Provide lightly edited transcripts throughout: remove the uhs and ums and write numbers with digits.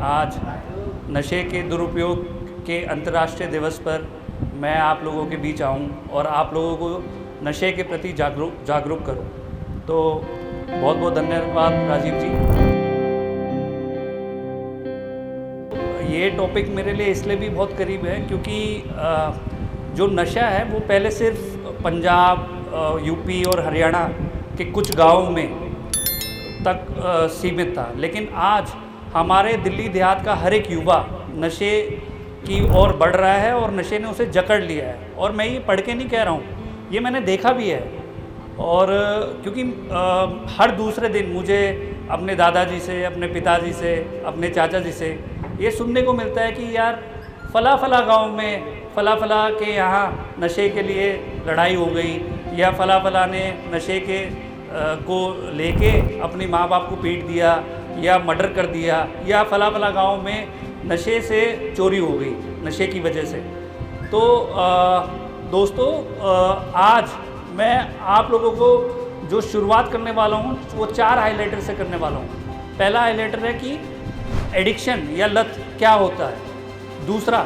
आज नशे के दुरुपयोग के अंतर्राष्ट्रीय दिवस पर मैं आप लोगों के बीच आऊं और आप लोगों को नशे के प्रति जागरूक करूं। तो बहुत बहुत धन्यवाद राजीव जी। ये टॉपिक मेरे लिए इसलिए भी बहुत करीब है क्योंकि जो नशा है वो पहले सिर्फ पंजाब, यूपी और हरियाणा के कुछ गाँवों में तक सीमित था, लेकिन आज हमारे दिल्ली देहात का हर एक युवा नशे की ओर बढ़ रहा है और नशे ने उसे जकड़ लिया है। और मैं ये पढ़ के नहीं कह रहा हूँ, ये मैंने देखा भी है। और क्योंकि हर दूसरे दिन मुझे अपने दादाजी से, अपने पिताजी से, अपने चाचा जी से ये सुनने को मिलता है कि यार फ़ला गांव में फ़ला के यहाँ नशे के लिए लड़ाई हो गई, या फ़ला ने नशे के को लेके अपनी माँ बाप को पीट दिया या मर्डर कर दिया, या फ़ला गांव में नशे से चोरी हो गई नशे की वजह से। तो दोस्तों, आज मैं आप लोगों को जो शुरुआत करने वाला हूँ वो 4 हाइलाइटर से करने वाला हूँ। पहला हाइलाइटर है कि एडिक्शन या लत क्या होता है। दूसरा,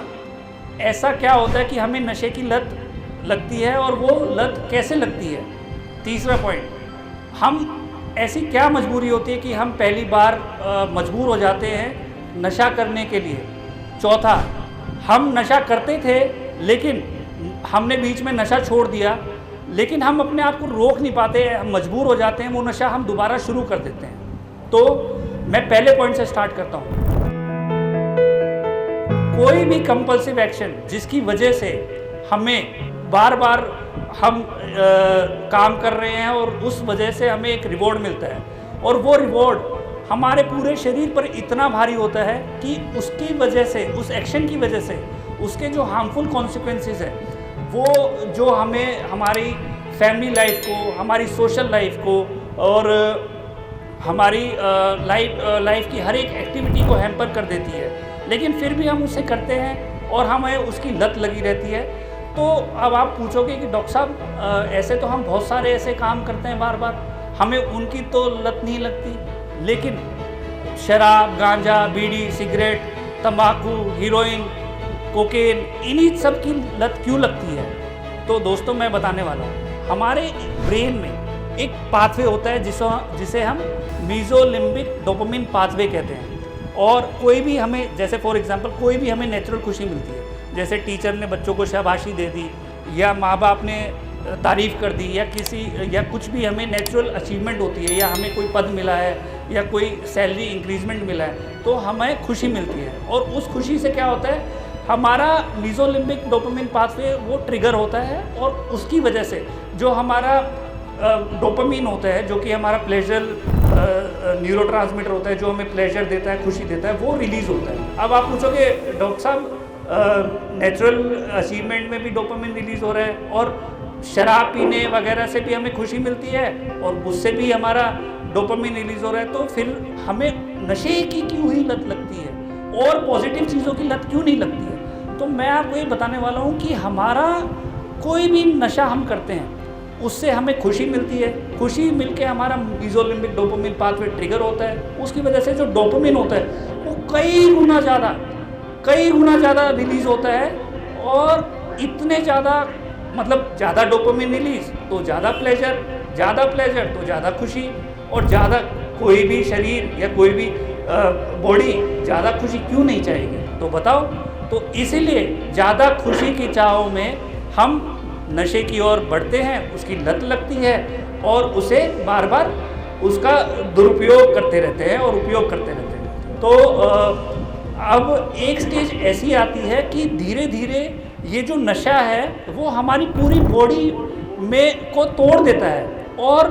ऐसा क्या होता है कि हमें नशे की लत लगती है और वो लत कैसे लगती है। तीसरा पॉइंट, हम ऐसी क्या मजबूरी होती है कि हम पहली बार मजबूर हो जाते हैं नशा करने के लिए। चौथा, हम नशा करते थे लेकिन हमने बीच में नशा छोड़ दिया, लेकिन हम अपने आप को रोक नहीं पाते, हम मजबूर हो जाते हैं, वो नशा हम दोबारा शुरू कर देते हैं। तो मैं पहले पॉइंट से स्टार्ट करता हूँ। कोई भी कंपल्सिव एक्शन जिसकी वजह से हमें बार बार हम काम कर रहे हैं और उस वजह से हमें एक रिवॉर्ड मिलता है, और वो रिवॉर्ड हमारे पूरे शरीर पर इतना भारी होता है कि उसकी वजह से, उस एक्शन की वजह से उसके जो हार्मफुल कॉन्सिक्वेंसेस हैं वो जो हमें हमारी फैमिली लाइफ को, हमारी सोशल लाइफ को और हमारी लाइफ की हर एक एक्टिविटी को हैम्पर कर देती है। लेकिन फिर भी हम उसे करते हैं और हमें उसकी लत लगी रहती है। तो अब आप पूछोगे कि डॉक्टर साहब, ऐसे तो हम बहुत सारे ऐसे काम करते हैं बार बार, हमें उनकी तो लत नहीं लगती, लेकिन शराब, गांजा, बीड़ी, सिगरेट, तंबाकू, हीरोइन, कोकेन, इन्हीं सब की लत क्यों लगती है? तो दोस्तों, मैं बताने वाला हूँ। हमारे ब्रेन में एक पाथवे होता है जिसे हम मीजोलिम्बिक डोपामिन पाथवे कहते हैं। और कोई भी हमें, जैसे फॉर एग्जांपल, कोई भी हमें नेचुरल खुशी मिलती है, जैसे टीचर ने बच्चों को शाबाशी दे दी, या माँ बाप ने तारीफ़ कर दी, या कुछ भी हमें नेचुरल अचीवमेंट होती है, या हमें कोई पद मिला है या कोई सैलरी इंक्रीजमेंट मिला है, तो हमें खुशी मिलती है। और उस खुशी से क्या होता है, हमारा मीजोलिम्बिक डोपामिन पाथवे वो ट्रिगर होता है, और उसकी वजह से जो हमारा डोपामिन होता है, जो कि हमारा प्लेजर न्यूरोट्रांसमीटर होता है, जो हमें प्लेजर देता है, खुशी देता है, वो रिलीज़ होता है। अब आप पूछोगे डॉक्टर साहब, नेचुरल अचीवमेंट में भी डोपामिन रिलीज़ हो रहा है और शराब पीने वगैरह से भी हमें खुशी मिलती है और उससे भी हमारा डोपामिन रिलीज़ हो रहा है, तो फिर हमें नशे की क्यों ही लत लगती है और पॉजिटिव चीज़ों की लत क्यों नहीं लगती है? तो मैं आपको ये बताने वाला हूँ कि हमारा कोई भी नशा हम करते हैं उससे हमें खुशी मिलती है। खुशी मिलके हमारा मीजोलिम्बिक डोपामिन पाथवे ट्रिगर होता है, उसकी वजह से जो डोपामिन होता है वो कई गुना ज़्यादा रिलीज़ होता है। और इतने ज़्यादा, मतलब ज़्यादा डोपामिन रिलीज़ तो ज़्यादा प्लेजर, ज़्यादा प्लेजर तो ज़्यादा खुशी, और ज़्यादा कोई भी शरीर या कोई भी बॉडी ज़्यादा खुशी क्यों नहीं चाहेगी? तो बताओ। तो इसीलिए ज़्यादा खुशी की चाहों में हम नशे की ओर बढ़ते हैं, उसकी लत लगती है और उसे बार बार उसका दुरुपयोग करते रहते हैं और उपयोग करते रहते हैं। तो अब एक स्टेज ऐसी आती है कि धीरे धीरे ये जो नशा है वो हमारी पूरी बॉडी में को तोड़ देता है, और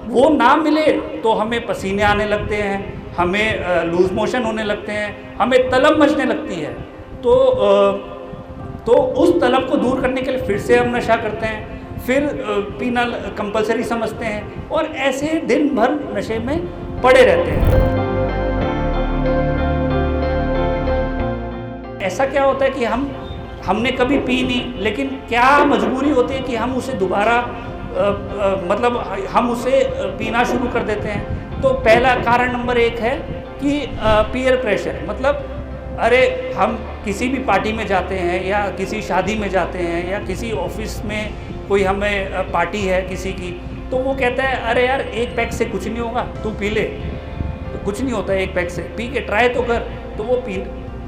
वो ना मिले तो हमें पसीने आने लगते हैं, हमें लूज मोशन होने लगते हैं, हमें तलब मचने लगती है। तो उस तलब को दूर करने के लिए फिर से हम नशा करते हैं, फिर पीना कंपलसरी समझते हैं, और ऐसे दिन भर नशे में पड़े रहते हैं। ऐसा क्या होता है कि हमने कभी पी नहीं, लेकिन क्या मजबूरी होती है कि हम उसे दोबारा मतलब हम उसे पीना शुरू कर देते हैं। तो पहला कारण नंबर 1 है कि पीयर प्रेशर, मतलब अरे हम किसी भी पार्टी में जाते हैं या किसी शादी में जाते हैं या किसी ऑफिस में कोई हमें पार्टी है किसी की, तो वो कहता है अरे यार एक पैक से कुछ नहीं होगा, तू पी ले, तो कुछ नहीं होता है एक पैक से, पी के ट्राई तो कर। तो वो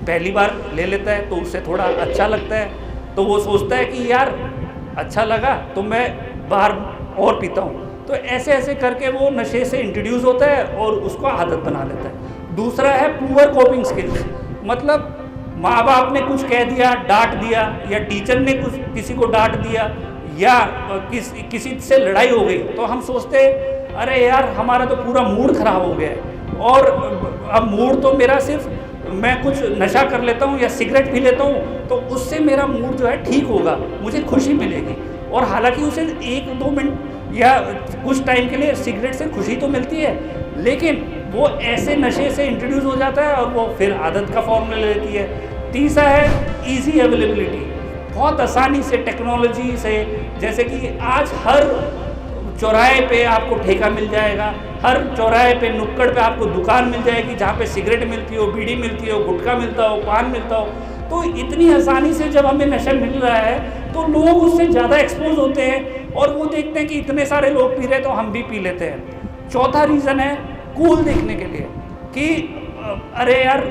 पहली बार ले लेता है तो उससे थोड़ा अच्छा लगता है, तो वो सोचता है कि यार अच्छा लगा तो मैं बाहर और पीता हूँ। तो ऐसे ऐसे करके वो नशे से इंट्रोड्यूस होता है और उसको आदत बना लेता है। दूसरा है पुअर कोपिंग स्किल्स, मतलब माँ बाप ने कुछ कह दिया, डांट दिया, या टीचर ने कुछ किसी को डांट दिया, या किसी से लड़ाई हो गई, तो हम सोचते अरे यार हमारा तो पूरा मूड ख़राब हो गया है, और अब मूड तो मेरा सिर्फ मैं कुछ नशा कर लेता हूँ या सिगरेट पी लेता हूँ तो उससे मेरा मूड जो है ठीक होगा, मुझे खुशी मिलेगी। और हालांकि उसे 1-2 मिनट या कुछ टाइम के लिए सिगरेट से खुशी तो मिलती है, लेकिन वो ऐसे नशे से इंट्रोड्यूस हो जाता है और वो फिर आदत का फॉर्म ले लेती है। तीसरा है इजी अवेलेबिलिटी, बहुत आसानी से टेक्नोलॉजी से, जैसे कि आज हर चौराहे पे आपको ठेका मिल जाएगा, हर चौराहे पे नुक्कड़ पे आपको दुकान मिल जाएगी जहाँ पे सिगरेट मिलती हो, बीड़ी मिलती हो, गुटखा मिलता हो, पान मिलता हो। तो इतनी आसानी से जब हमें नशा मिल रहा है तो लोग उससे ज़्यादा एक्सपोज होते हैं और वो देखते हैं कि इतने सारे लोग पी रहे हैं तो हम भी पी लेते हैं। चौथा रीज़न है कूल दिखने के लिए, कि अरे यार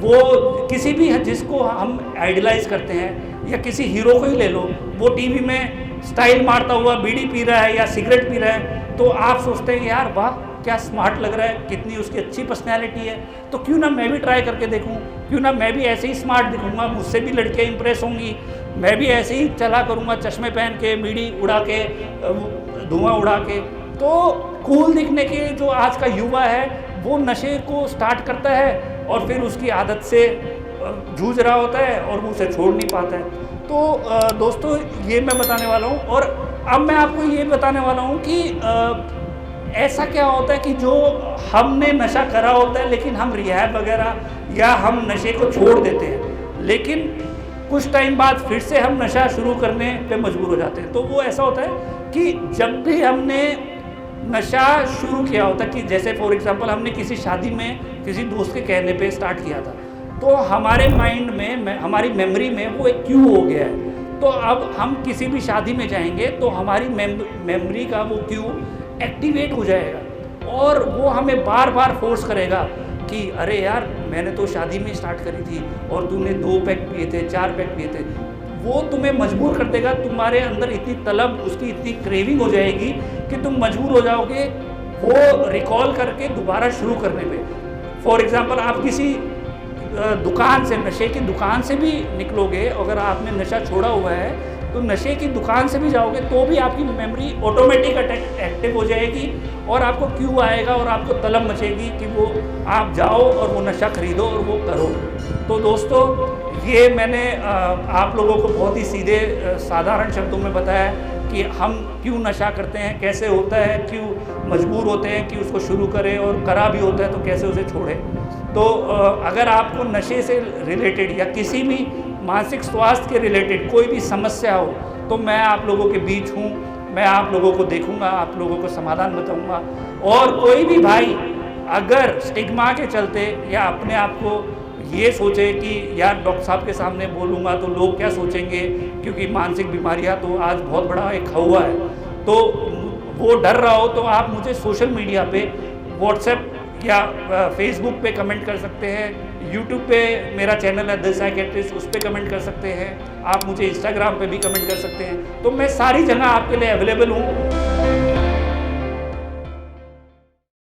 वो किसी भी जिसको हम आइडलाइज करते हैं या किसी हीरो को ही ले लो, वो टीवी में स्टाइल मारता हुआ बीड़ी पी रहा है या सिगरेट पी रहा है, तो आप सोचते हैं यार वाह क्या स्मार्ट लग रहा है, कितनी उसकी अच्छी पर्सनैलिटी है, तो क्यों ना मैं भी ट्राई करके देखूं, क्यों ना मैं भी ऐसे ही स्मार्ट दिखूंगा, मुझसे भी लड़कियां इंप्रेस होंगी, मैं भी ऐसे ही चला करूंगा चश्मे पहन के, बीड़ी उड़ा के, धुआं उड़ा के। तो कूल दिखने के जो आज का युवा है वो नशे को स्टार्ट करता है और फिर उसकी आदत से जूझ रहा होता है और वो उसे छोड़ नहीं पाता है। तो दोस्तों ये मैं बताने वाला हूँ, और अब मैं आपको ये बताने वाला हूँ कि ऐसा क्या होता है कि जो हमने नशा करा होता है लेकिन हम रिहैब वगैरह या हम नशे को छोड़ देते हैं, लेकिन कुछ टाइम बाद फिर से हम नशा शुरू करने पे मजबूर हो जाते हैं। तो वो ऐसा होता है कि जब भी हमने नशा शुरू किया होता है, कि जैसे फॉर एग्जांपल हमने किसी शादी में किसी दोस्त के कहने पे स्टार्ट किया था, तो हमारे माइंड में हमारी मेमोरी में वो एक क्यू हो गया है। तो अब हम किसी भी शादी में जाएंगे तो हमारी मेमोरी का वो क्यू एक्टिवेट हो जाएगा और वो हमें बार बार फोर्स करेगा कि अरे यार मैंने तो शादी में स्टार्ट करी थी और तूने 2 पैक पिए थे, 4 पैक पिए थे। वो तुम्हें मजबूर कर देगा, तुम्हारे अंदर इतनी तलब, उसकी इतनी क्रेविंग हो जाएगी कि तुम मजबूर हो जाओगे वो रिकॉल करके दोबारा शुरू करने पे। फॉर एग्जांपल आप किसी दुकान से, नशे की दुकान से भी निकलोगे, अगर आपने नशा छोड़ा हुआ है तो नशे की दुकान से भी जाओगे तो भी आपकी मेमोरी ऑटोमेटिक एक्टिव हो जाएगी और आपको क्यू आएगा और आपको तलब मचेगी कि वो आप जाओ और वो नशा खरीदो और वो करो। तो दोस्तों ये मैंने आप लोगों को बहुत ही सीधे साधारण शब्दों में बताया कि हम क्यों नशा करते हैं, कैसे होता है, क्यों मजबूर होते हैं कि उसको शुरू करें, और करा भी होता है तो कैसे उसे छोड़ें। तो अगर आपको नशे से रिलेटेड या किसी भी मानसिक स्वास्थ्य के रिलेटेड कोई भी समस्या हो तो मैं आप लोगों के बीच हूँ, मैं आप लोगों को देखूँगा, आप लोगों को समाधान बताऊँगा। और कोई भी भाई अगर स्टिग्मा के चलते या अपने आप को ये सोचे कि यार डॉक्टर साहब के सामने बोलूँगा तो लोग क्या सोचेंगे, क्योंकि मानसिक बीमारियाँ तो आज बहुत बड़ा एक हवा है, तो वो डर रहा हो, तो आप मुझे सोशल मीडिया पे व्हाट्सएप या फेसबुक पे कमेंट कर सकते हैं, यूट्यूब पे मेरा चैनल है द साइकेट्रिस्ट, उस पर कमेंट कर सकते हैं, आप मुझे इंस्टाग्राम पे भी कमेंट कर सकते हैं। तो मैं सारी जगह आपके लिए अवेलेबल हूँ।